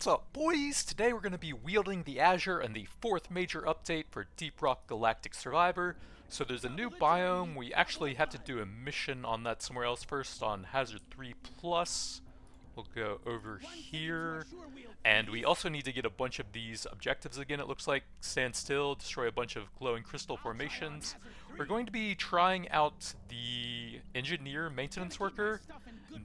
What's up, boys? Today we're going to be wielding the Azure and the fourth major update for Deep Rock Galactic Survivor. So there's a new biome. We actually had to do a mission on that somewhere else first on Hazard 3 Plus. We'll go over here. And we also need to get a bunch of these objectives again, it looks like. Stand still, destroy a bunch of glowing crystal formations. We're going to be trying out the engineer maintenance worker.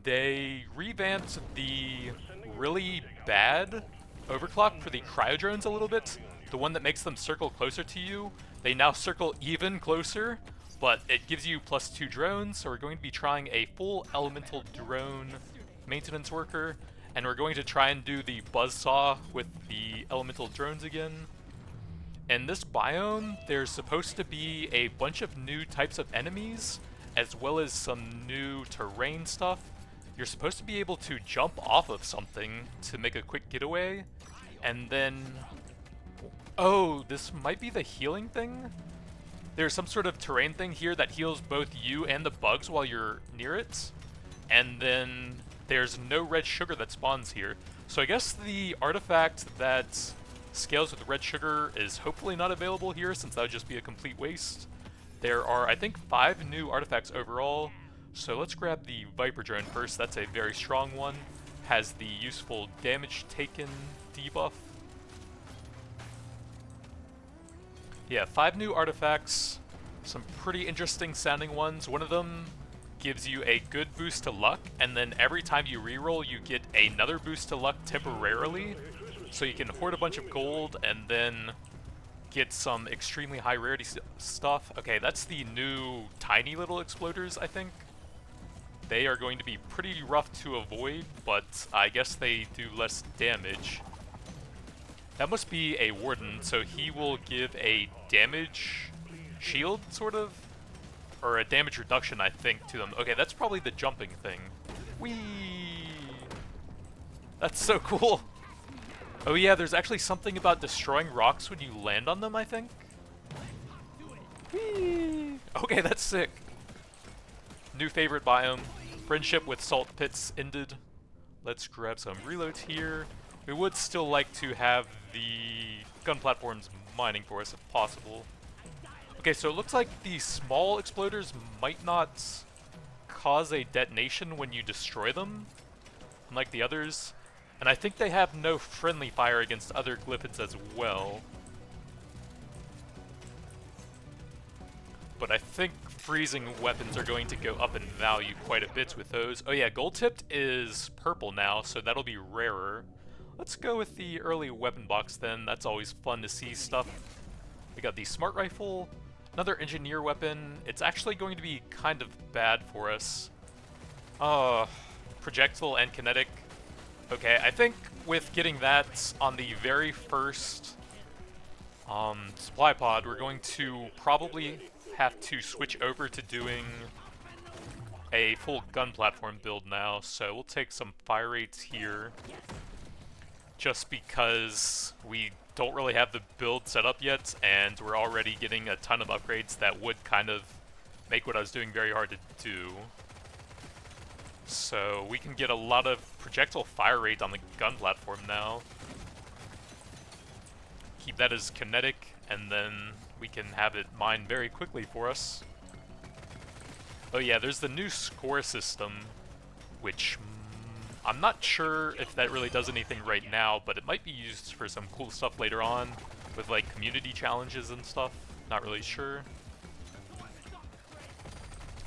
They revamped the really bad overclock for the cryodrones a little bit. The one that makes them circle closer to you. They now circle even closer, but it gives you +2 drones, so we're going to be trying a full elemental drone maintenance worker, and we're going to try and do the buzzsaw with the elemental drones again. In this biome, there's supposed to be a bunch of new types of enemies, as well as some new terrain stuff. You're supposed to be able to jump off of something to make a quick getaway, and then... Oh, this might be the healing thing? There's some sort of terrain thing here that heals both you and the bugs while you're near it, and then there's no red sugar that spawns here. So I guess the artifact that scales with red sugar is hopefully not available here, since that would just be a complete waste. There are, I think, 5 new artifacts overall. So let's grab the Viper drone first. That's a very strong one. Has the useful damage taken debuff. Yeah, 5 new artifacts. Some pretty interesting sounding ones. One of them gives you a good boost to luck, and then every time you reroll you get another boost to luck temporarily. So you can hoard a bunch of gold and then get some extremely high rarity stuff. Okay, that's the new tiny little exploders, I think. They are going to be pretty rough to avoid, but I guess they do less damage. That must be a warden, so he will give a damage shield, sort of? Or a damage reduction, I think, to them. Okay, that's probably the jumping thing. Whee! That's so cool! Oh yeah, there's actually something about destroying rocks when you land on them, I think? Whee! Okay, that's sick. New favorite biome. Friendship with salt pits ended. Let's grab some reloads here. We would still like to have the gun platforms mining for us if possible. Okay, so it looks like the small exploders might not cause a detonation when you destroy them, unlike the others. And I think they have no friendly fire against other glyphids as well. But I think freezing weapons are going to go up in value quite a bit with those. Oh yeah, gold tipped is purple now, so that'll be rarer. Let's go with the early weapon box then. That's always fun to see stuff. We got the smart rifle, another engineer weapon. It's actually going to be kind of bad for us. Projectile and kinetic. Okay, I think with getting that on the very first supply pod, we're going to probably have to switch over to doing a full gun platform build now, so we'll take some fire rates here just because we don't really have the build set up yet, and we're already getting a ton of upgrades that would kind of make what I was doing very hard to do. So we can get a lot of projectile fire rate on the gun platform now. Keep that as kinetic, and then we can have it mine very quickly for us. Oh yeah, there's the new score system, which I'm not sure if that really does anything right now, but it might be used for some cool stuff later on, with like community challenges and stuff. Not really sure.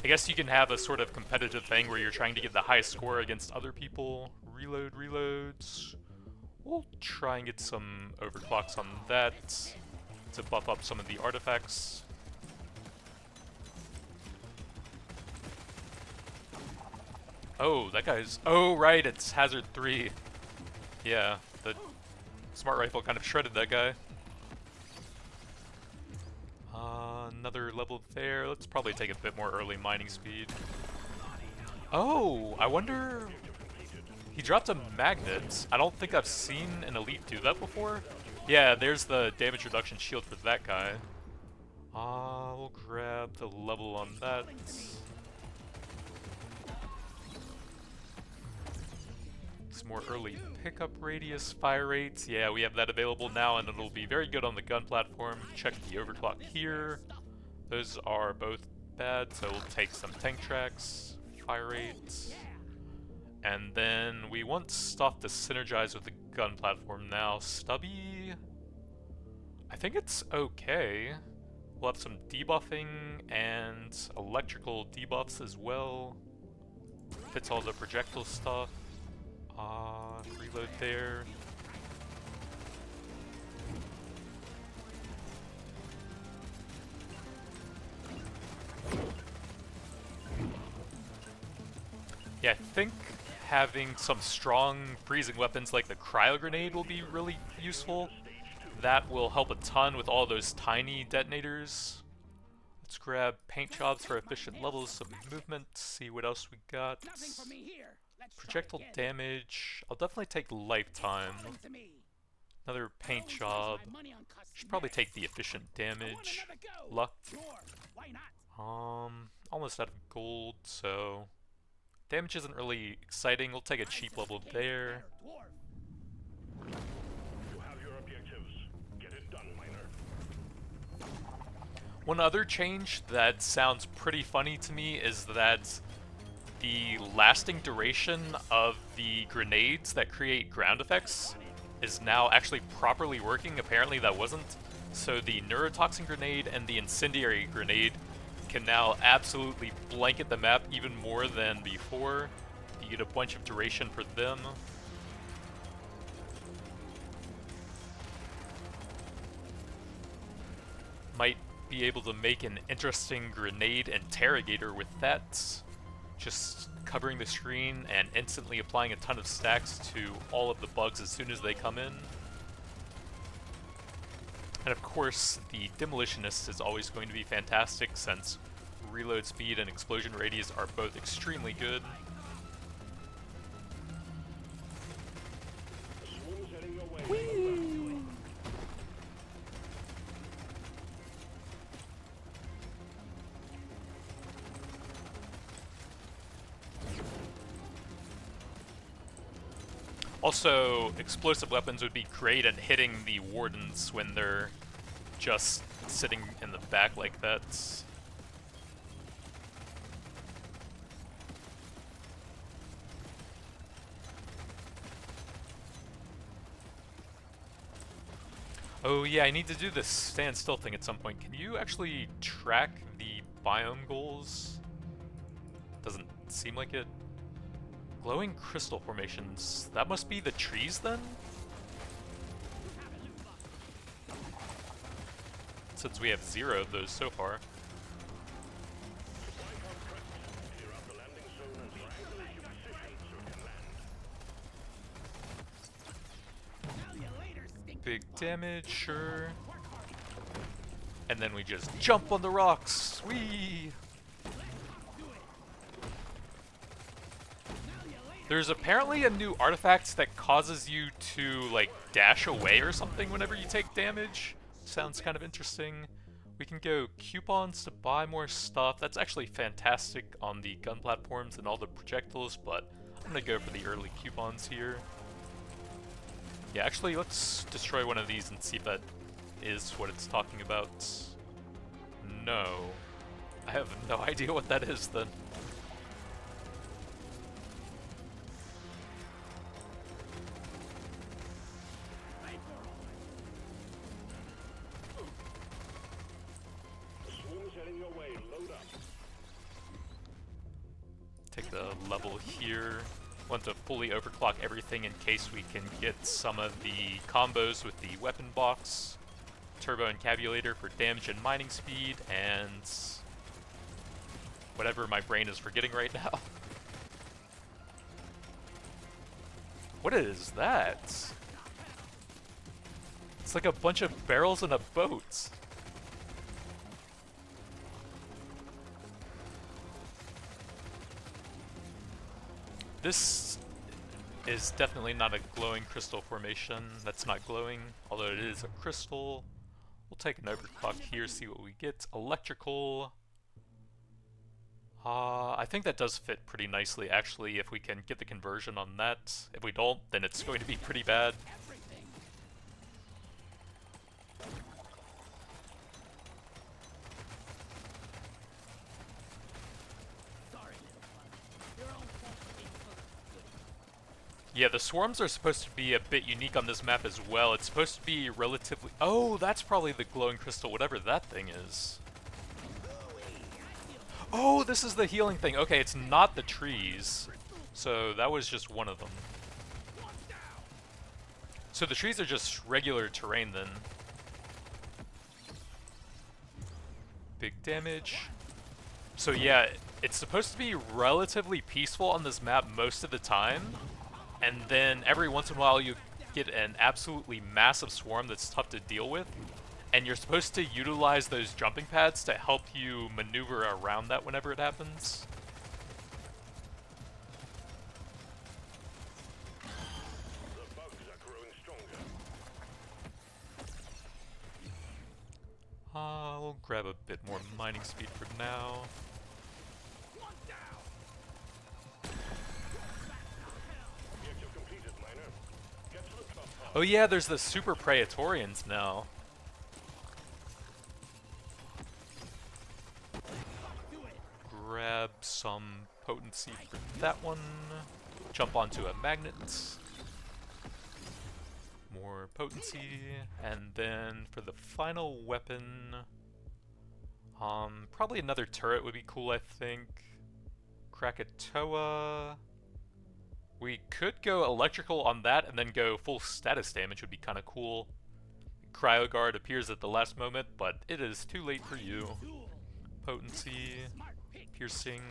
I guess you can have a sort of competitive thing where you're trying to get the highest score against other people. Reloads. We'll try and get some overclocks on that to buff up some of the artifacts. Oh, that guy's... Oh, right, it's Hazard 3. Yeah, the smart rifle kind of shredded that guy. Another level there. Let's probably take a bit more early mining speed. Oh, I wonder... He dropped a magnet. I don't think I've seen an elite do that before. Yeah, there's the damage reduction shield for that guy. We'll grab the level on that. some more early pickup radius fire rates. Yeah, we have that available now, and it'll be very good on the gun platform. Check the overclock here. Those are both bad, so we'll take some tank tracks, fire rates. And then we want stuff to synergize with the gun platform now. Stubby, I think it's okay. We'll have some debuffing and electrical debuffs as well. Fits all the projectile stuff. Reload there. Yeah, I think having some strong freezing weapons like the cryo grenade will be really useful. That will help a ton with all those tiny detonators. Let's grab paint jobs for efficient levels, some movement, see what else we got. Projectile damage, I'll definitely take lifetime. Another paint job. Should probably take the efficient damage. Luck. Almost out of gold, so damage isn't really exciting. We'll take a cheap level there. One other change that sounds pretty funny to me is that the lasting duration of the grenades that create ground effects is now actually properly working. Apparently that wasn't. So the neurotoxin grenade and the incendiary grenade can now absolutely blanket the map even more than before. You get a bunch of duration for them. Might be able to make an interesting grenade interrogator with that. Just covering the screen and instantly applying a ton of stacks to all of the bugs as soon as they come in. And of course, the Demolitionist is always going to be fantastic since reload speed and explosion radius are both extremely good. Whee! Also, explosive weapons would be great at hitting the wardens when they're just sitting in the back like that. Oh yeah, I need to do this stand still thing at some point. Can you actually track the biome goals? Doesn't seem like it. Glowing crystal formations. That must be the trees then? Since we have 0 of those so far. Big damage, sure. And then we just jump on the rocks. Whee! There's apparently a new artifact that causes you to, like, dash away or something whenever you take damage. Sounds kind of interesting. We can go coupons to buy more stuff. That's actually fantastic on the gun platforms and all the projectiles, but I'm gonna go for the early coupons here. Yeah, actually, let's destroy one of these and see if that is what it's talking about. No. I have no idea what that is then. Take the level here. Want to fully overclock everything in case we can get some of the combos with the weapon box. Turbo encabulator for damage and mining speed, and whatever my brain is forgetting right now. What is that? It's like a bunch of barrels in a boat. This is definitely not a glowing crystal formation. That's not glowing, although it is a crystal. We'll take an overclock here, see what we get. Electrical. I think that does fit pretty nicely, actually, if we can get the conversion on that. If we don't, then it's going to be pretty bad. Yeah, the swarms are supposed to be a bit unique on this map as well. It's supposed to be relatively... Oh, that's probably the glowing crystal, whatever that thing is. Oh, this is the healing thing. Okay, it's not the trees. So that was just one of them. So the trees are just regular terrain then. Big damage. So yeah, it's supposed to be relatively peaceful on this map most of the time. And then every once in a while you get an absolutely massive swarm that's tough to deal with. And you're supposed to utilize those jumping pads to help you maneuver around that whenever it happens. The bugs are growing stronger. We'll grab a bit more mining speed for now. Oh yeah, there's the super Praetorians now. Grab some potency for that one. Jump onto a magnet. More potency. And then for the final weapon, probably another turret would be cool, I think. Krakatoa. We could go electrical on that and then go full status damage would be kind of cool. Cryo Guard appears at the last moment, but it is too late for you. Potency, piercing.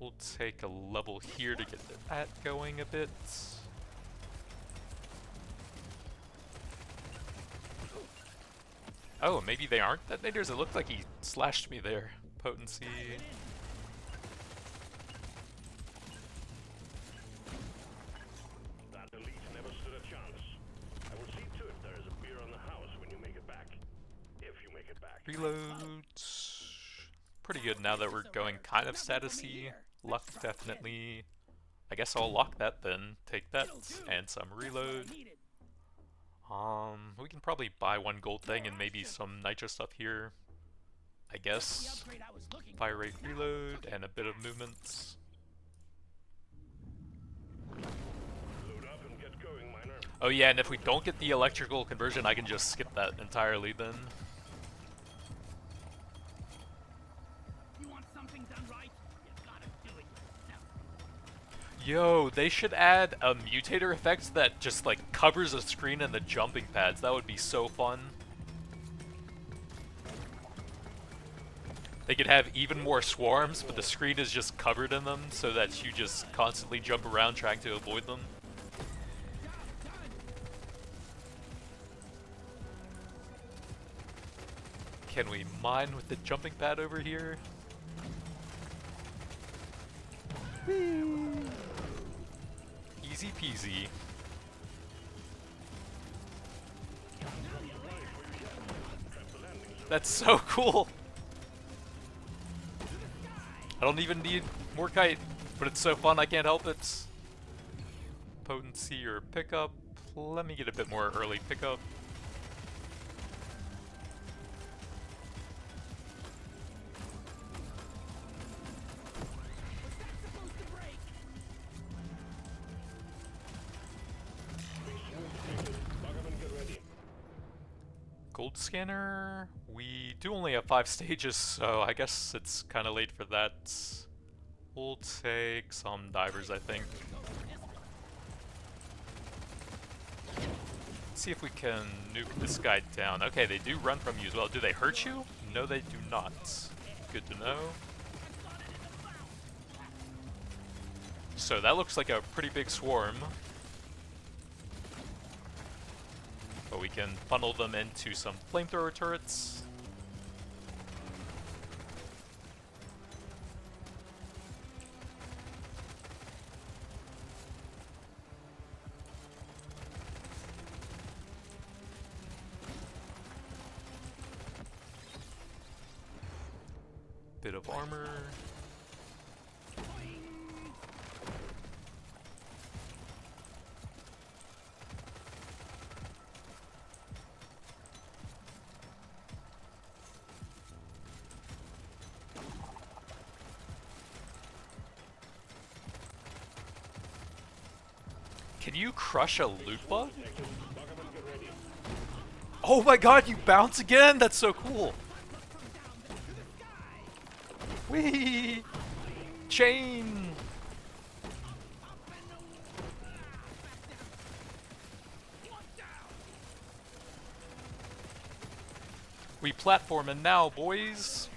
We'll take a level here to get that going a bit. Oh, maybe they aren't detonators? It looked like he slashed me there. Potency. Reload. Pretty good now that we're going kind of status-y. Luck definitely. I guess I'll lock that then. Take that and some reload. We can probably buy one gold thing and maybe some nitro stuff here. I guess. Fire rate reload and a bit of movement. Oh yeah, and if we don't get the electrical conversion, I can just skip that entirely then. Yo, they should add a mutator effect that just like covers a screen and the jumping pads. That would be so fun. They could have even more swarms, but the screen is just covered in them so that you just constantly jump around trying to avoid them. Can we mine with the jumping pad over here? Whee! Easy peasy. That's so cool! I don't even need more kite, but it's so fun I can't help it. Potency or pickup. Let me get a bit more early pickup. Gold scanner, we do only have 5 stages, so I guess it's kind of late for that. We'll take some divers, I think. Let's see if we can nuke this guy down. Okay, they do run from you as well. Do they hurt you? No, they do not. Good to know. So that looks like a pretty big swarm. But we can funnel them into some flamethrower turrets. bit of armor. Can you crush a loot bug? Oh my god, you bounce again? That's so cool. Whee! Chain! We platforming now, boys.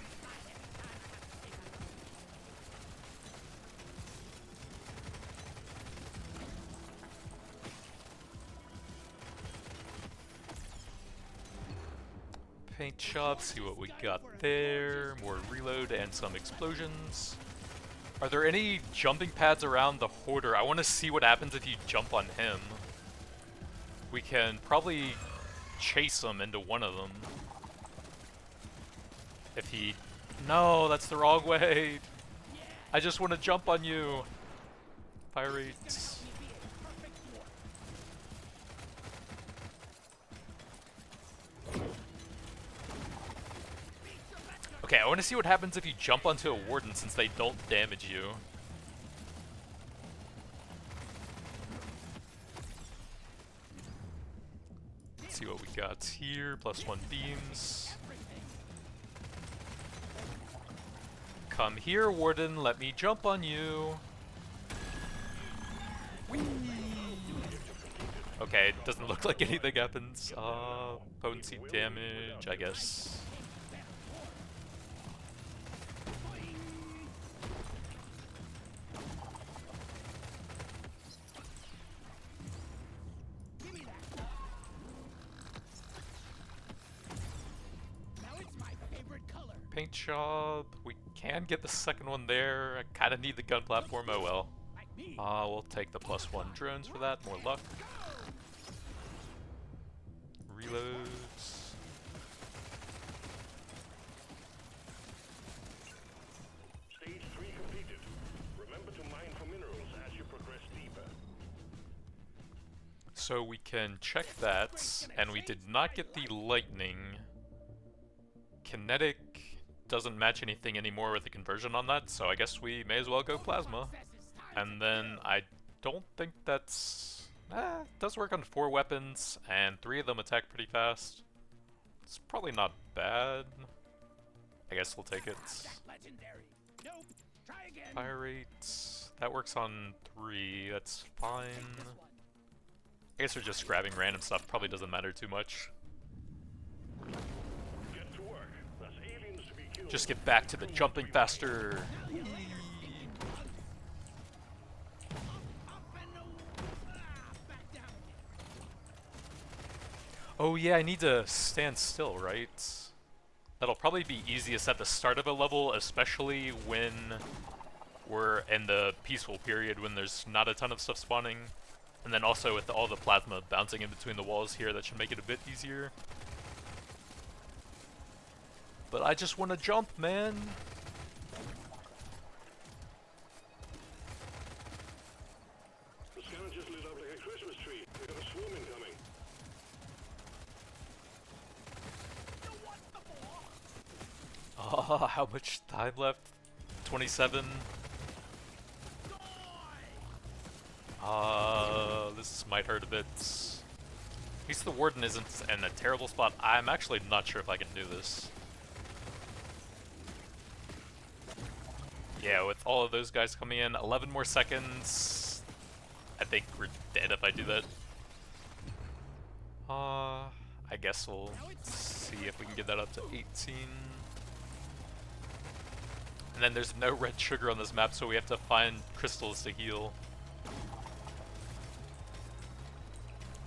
Paint shop, see what we got there. More reload and some explosions. Are there any jumping pads around the hoarder? I want to see what happens if you jump on him. We can probably chase him into one of them. If he... No, that's the wrong way. I just want to jump on you. Pirates. Okay, I want to see what happens if you jump onto a warden since they don't damage you. Let's see what we got here. +1 beams. Come here, warden. Let me jump on you. Whee! Okay, it doesn't look like anything happens. Potency damage, I guess. Paint job. We can get the second one there. I kind of need the gun platform. Oh well. We'll take the +1 drones for that. More luck. Reloads. Stage 3 completed. Remember to mine for minerals as you progress deeper. So we can check that, and we did not get the lightning. Kinetic doesn't match anything anymore with the conversion on that, so I guess we may as well go plasma. And then I don't think that's... it does work on 4 weapons, and 3 of them attack pretty fast. It's probably not bad. I guess we'll take it. Fire rate. That works on 3, that's fine. I guess we're just grabbing random stuff, probably doesn't matter too much. Just get back to the jumping faster. Oh yeah, I need to stand still, right? That'll probably be easiest at the start of a level, especially when we're in the peaceful period when there's not a ton of stuff spawning. And then also with all the plasma bouncing in between the walls here, that should make it a bit easier. But I just want to jump, man. The scanner just lit up like a Christmas tree. We got a swarm incoming. How much time left? 27. This might hurt a bit. At least the warden isn't in a terrible spot. I'm actually not sure if I can do this. Yeah, with all of those guys coming in, 11 more seconds. I think we're dead if I do that. I guess we'll see if we can get that up to 18. And then there's no red sugar on this map, so we have to find crystals to heal.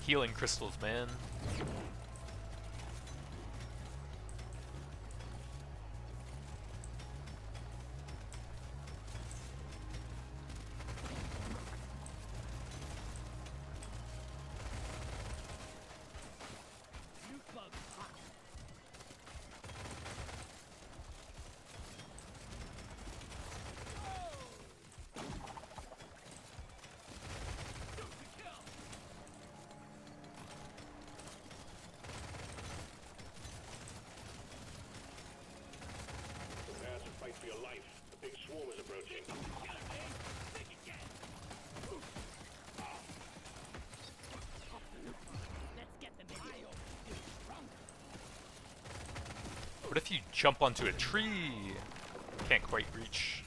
Healing crystals, man. approaching. What if you jump onto a tree? Can't quite reach.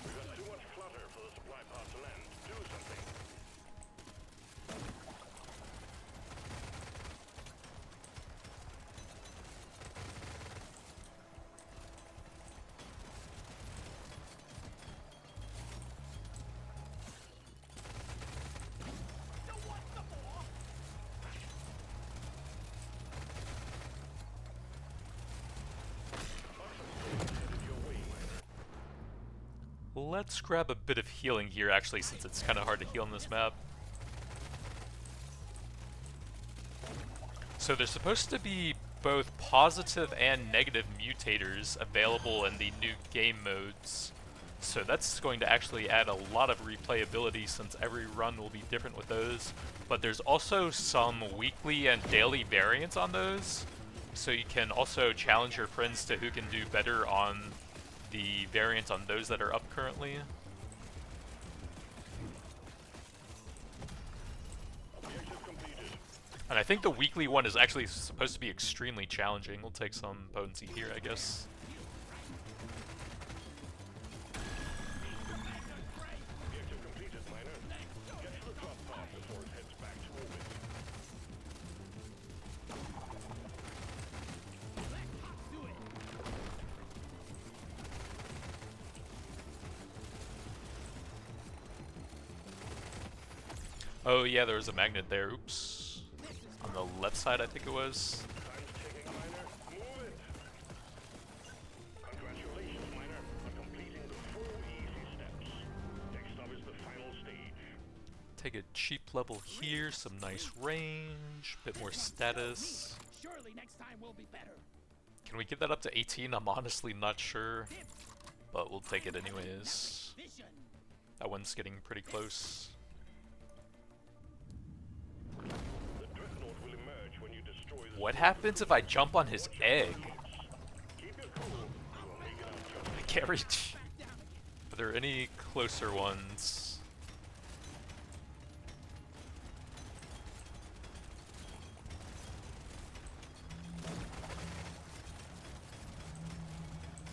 We've got too much clutter for the supply pod to land. Do something. Let's grab a bit of healing here, actually, since it's kind of hard to heal on this map. So there's supposed to be both positive and negative mutators available in the new game modes. So that's going to actually add a lot of replayability since every run will be different with those. But there's also some weekly and daily variants on those. So you can also challenge your friends to who can do better on the variants on those that are up currently. Objective completed. And I think the weekly one is actually supposed to be extremely challenging. We'll take some potency here, I guess. Objective completed, miner. Get to the drop pod before it heads back to orbit. Oh yeah, there was a magnet there. Oops. On the left side, I think it was. Time's ticking, miner. Move it. Congratulations, miner, on completing the 4 easy steps. Next up is the final stage. Take a cheap level here, some nice range, bit more status. Surely next time will be better. Can we get that up to 18? I'm honestly not sure, but we'll take it anyways. Vision. That one's getting pretty close. The dreadnought will emerge when you destroy the What happens if I jump on his egg? Keep your cool. You will make it out just I can't reach. Are there any closer ones?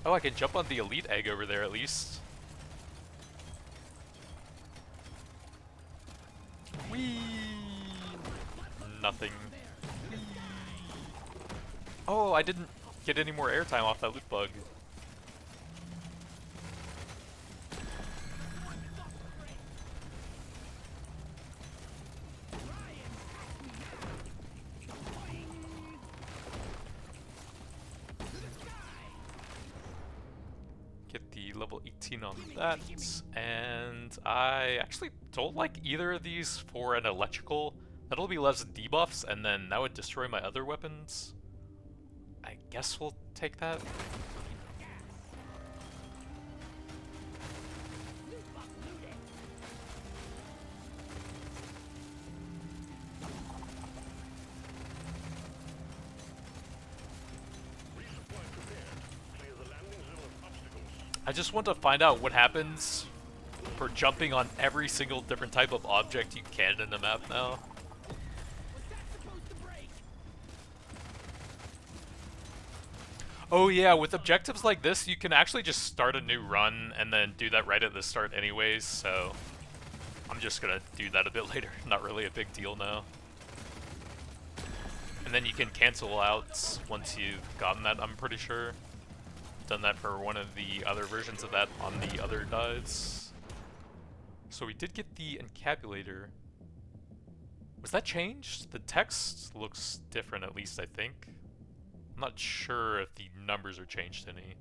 Oh, I can jump on the elite egg over there at least. Whee! Nothing. Whee! Oh, I didn't get any more airtime off that loot bug. Get the level 18 on that, and I actually don't like either of these for an electrical. That'll be less debuffs, and then that would destroy my other weapons. I guess we'll take that. resupply prepared. Clear the landing zone of obstacles. I just want to find out what happens for jumping on every single different type of object you can in the map now. Was that supposed to break? Oh yeah, with objectives like this, you can actually just start a new run and then do that right at the start anyways, so I'm just gonna do that a bit later. Not really a big deal now. And then you can cancel out once you've gotten that, I'm pretty sure. Done that for one of the other versions of that on the other dives. So we did get the encabulator. Was that changed? The text looks different, at least I think. I'm not sure if the numbers are changed any.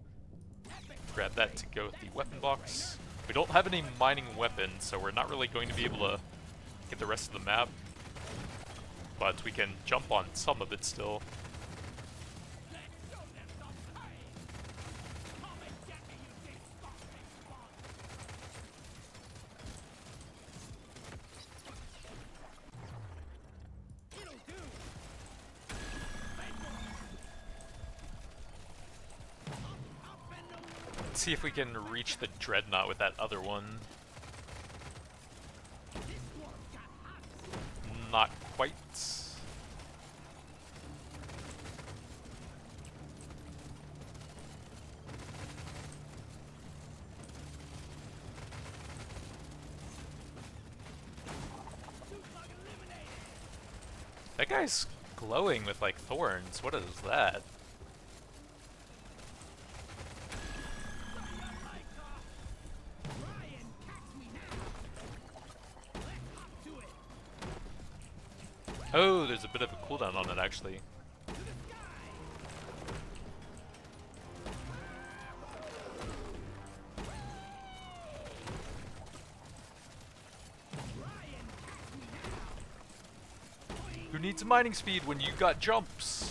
Grab that to go with the weapon box. We don't have any mining weapons, so we're not really going to be able to get the rest of the map. But we can jump on some of it still. Let's see if we can reach the dreadnought with that other one. Not quite. That guy's glowing with like thorns. What is that? Oh, there's a bit of a cooldown on it actually. Who needs mining speed when you got jumps?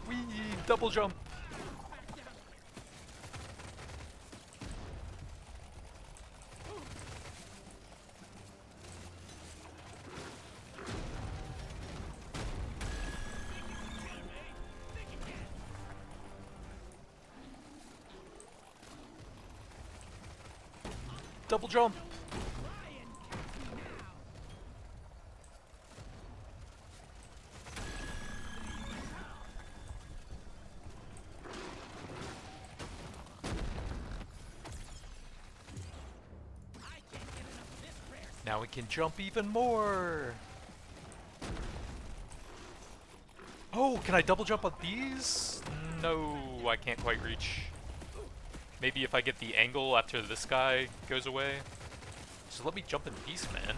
Wee, double jump. Double jump. Now we can jump even more. Oh, can I double jump on these? No, I can't quite reach. Maybe if I get the angle after this guy goes away. So let me jump in peace, man.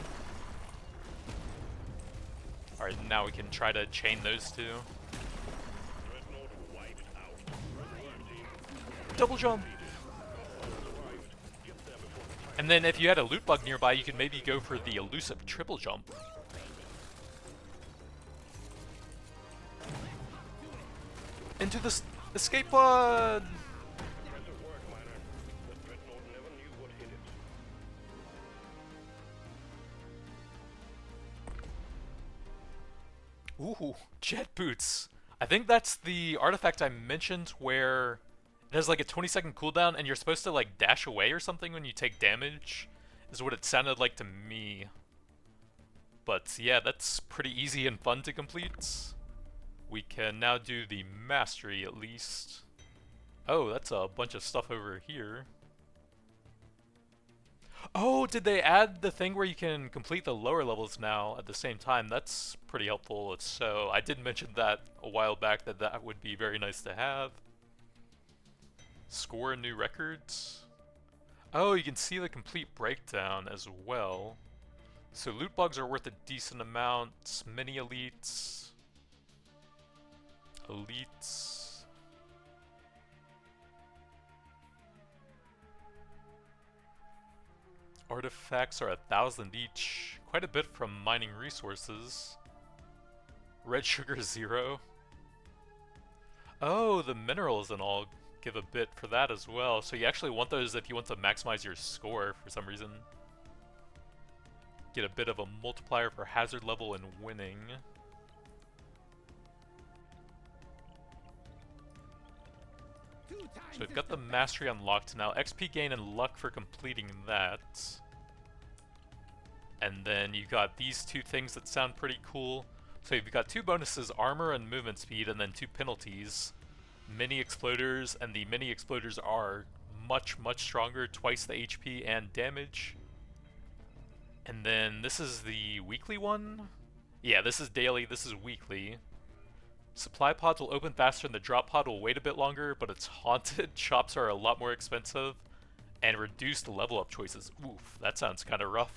Alright, now we can try to chain those two. Double jump! And then if you had a loot bug nearby, you could maybe go for the elusive triple jump. Into the escape pod! Ooh, jet boots. I think that's the artifact I mentioned where it has like a 20-second cooldown and you're supposed to like dash away or something when you take damage, is what it sounded like to me. But yeah, that's pretty easy and fun to complete. We can now do the mastery at least. Oh, that's a bunch of stuff over here. Oh, did they add the thing where you can complete the lower levels now at the same time? That's pretty helpful. So I did mention that a while back that that would be very nice to have. Score new records. Oh, you can see the complete breakdown as well. So loot bugs are worth a decent amount. Mini elites. Elites. Artifacts are 1,000 each. Quite a bit from mining resources. Red sugar 0. Oh, the minerals and all give a bit for that as well. So you actually want those if you want to maximize your score for some reason. Get a bit of a multiplier for hazard level and winning. So we've got the mastery unlocked now. XP gain and luck for completing that. And then you got these two things that sound pretty cool. So you've got two bonuses, armor and movement speed, and then two penalties. Mini exploders, and the mini exploders are much stronger, twice the HP and damage. And then this is the weekly one? Yeah, this is daily, this is weekly. Supply pods will open faster and the drop pod will wait a bit longer, but it's haunted. Shops are a lot more expensive. And reduced level up choices. Oof, that sounds kind of rough.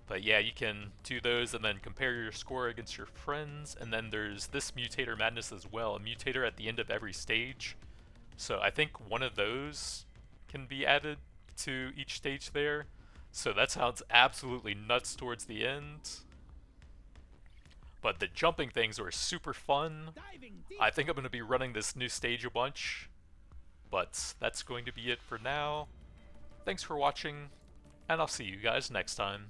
But yeah, you can do those and then compare your score against your friends. And then there's this mutator madness as well. A mutator at the end of every stage. So I think one of those can be added to each stage there. So that sounds absolutely nuts towards the end. But the jumping things were super fun. Diving deep. I think I'm going to be running this new stage a bunch. But that's going to be it for now. Thanks for watching, and I'll see you guys next time.